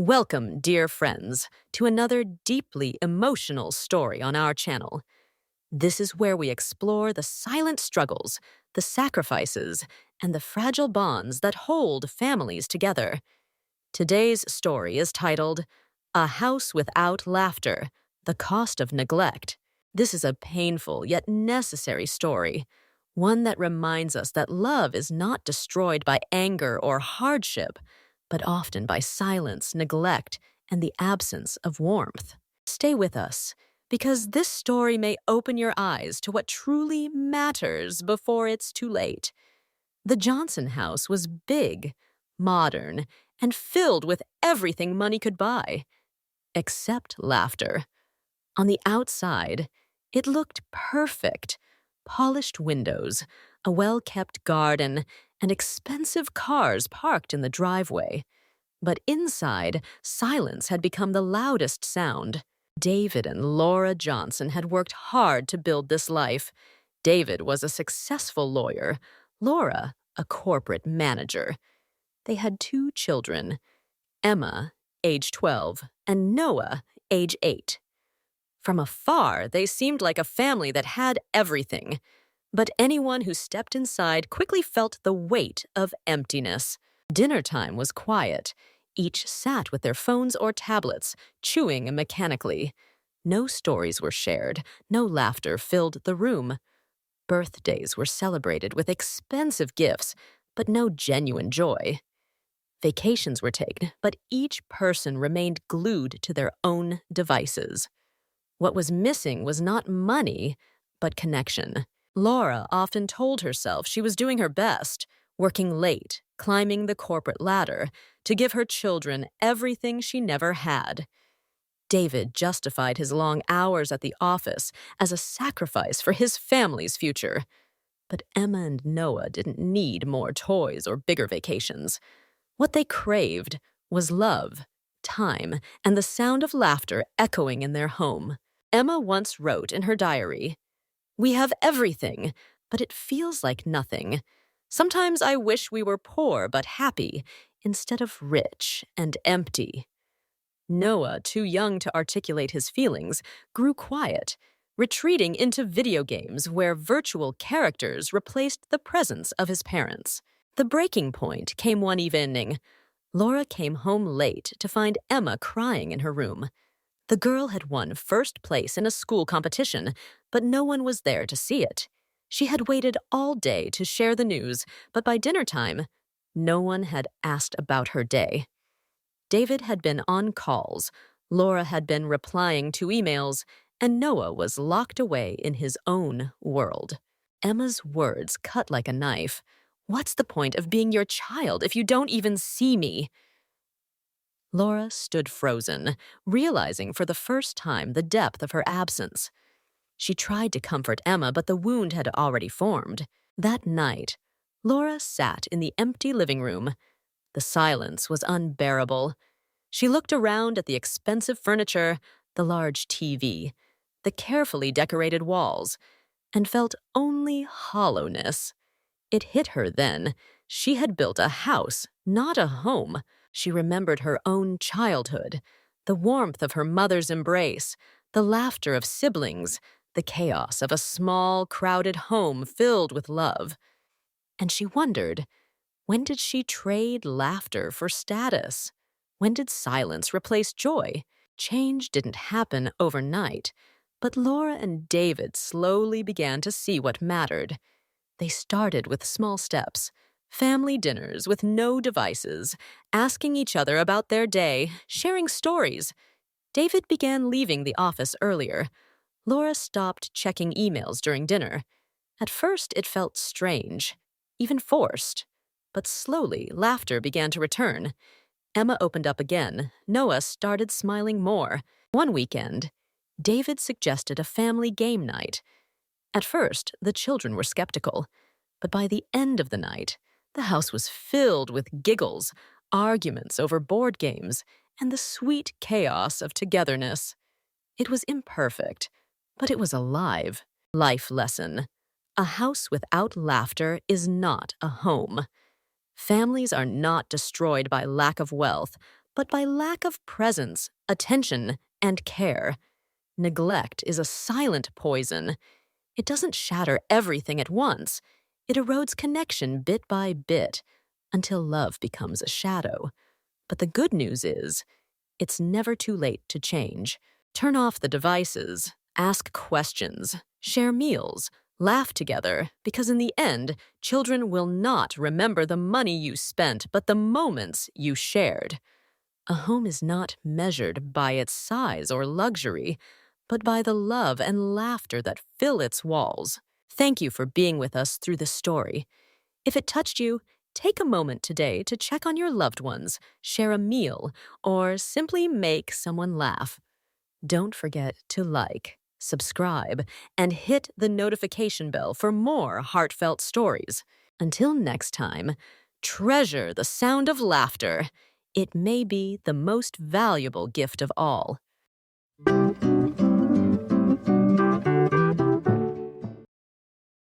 Welcome, dear friends, to another deeply emotional story on our channel. This is where we explore the silent struggles, the sacrifices, and the fragile bonds that hold families together. Today's story is titled, A House Without Laughter, The Cost of Neglect. This is a painful yet necessary story, one that reminds us that love is not destroyed by anger or hardship, but often by silence, neglect, and the absence of warmth. Stay with us, because this story may open your eyes to what truly matters before it's too late. The Johnson house was big, modern, and filled with everything money could buy, except laughter. On the outside, it looked perfect. Polished windows, a well-kept garden, and expensive cars parked in the driveway. But inside, silence had become the loudest sound. David and Laura Johnson had worked hard to build this life. David was a successful lawyer, Laura a corporate manager. They had two children, Emma, age 12, and Noah, age 8. From afar, they seemed like a family that had everything. But anyone who stepped inside quickly felt the weight of emptiness. Dinner time was quiet. Each sat with their phones or tablets, chewing mechanically. No stories were shared. No laughter filled the room. Birthdays were celebrated with expensive gifts, but no genuine joy. Vacations were taken, but each person remained glued to their own devices. What was missing was not money, but connection. Laura often told herself she was doing her best, working late, climbing the corporate ladder, to give her children everything she never had. David justified his long hours at the office as a sacrifice for his family's future. But Emma and Noah didn't need more toys or bigger vacations. What they craved was love, time, and the sound of laughter echoing in their home. Emma once wrote in her diary, "We have everything, but it feels like nothing. Sometimes I wish we were poor but happy, instead of rich and empty." Noah, too young to articulate his feelings, grew quiet, retreating into video games where virtual characters replaced the presence of his parents. The breaking point came one evening. Laura came home late to find Emma crying in her room. The girl had won first place in a school competition, but no one was there to see it. She had waited all day to share the news, but by dinner time, no one had asked about her day. David had been on calls, Laura had been replying to emails, and Noah was locked away in his own world. Emma's words cut like a knife. "What's the point of being your child if you don't even see me?" Laura stood frozen, realizing for the first time the depth of her absence. She tried to comfort Emma, but the wound had already formed. That night, Laura sat in the empty living room. The silence was unbearable. She looked around at the expensive furniture, the large TV, the carefully decorated walls, and felt only hollowness. It hit her then. She had built a house, not a home. She remembered her own childhood, the warmth of her mother's embrace, the laughter of siblings, the chaos of a small, crowded home filled with love. And she wondered, when did she trade laughter for status? When did silence replace joy? Change didn't happen overnight, but Laura and David slowly began to see what mattered. They started with small steps. Family dinners with no devices, asking each other about their day, sharing stories. David began leaving the office earlier. Laura stopped checking emails during dinner. At first, it felt strange, even forced. But slowly, laughter began to return. Emma opened up again. Noah started smiling more. One weekend, David suggested a family game night. At first, the children were skeptical. But by the end of the night, the house was filled with giggles, arguments over board games, and the sweet chaos of togetherness. It was imperfect, but it was alive. Life lesson. A house without laughter is not a home. Families are not destroyed by lack of wealth, but by lack of presence, attention, and care. Neglect is a silent poison. It doesn't shatter everything at once. It erodes connection bit by bit until love becomes a shadow. But the good news is, it's never too late to change. Turn off the devices, ask questions, share meals, laugh together, because in the end, children will not remember the money you spent, but the moments you shared. A home is not measured by its size or luxury, but by the love and laughter that fill its walls. Thank you for being with us through this story. If it touched you, take a moment today to check on your loved ones, share a meal, or simply make someone laugh. Don't forget to like, subscribe, and hit the notification bell for more heartfelt stories. Until next time, treasure the sound of laughter. It may be the most valuable gift of all.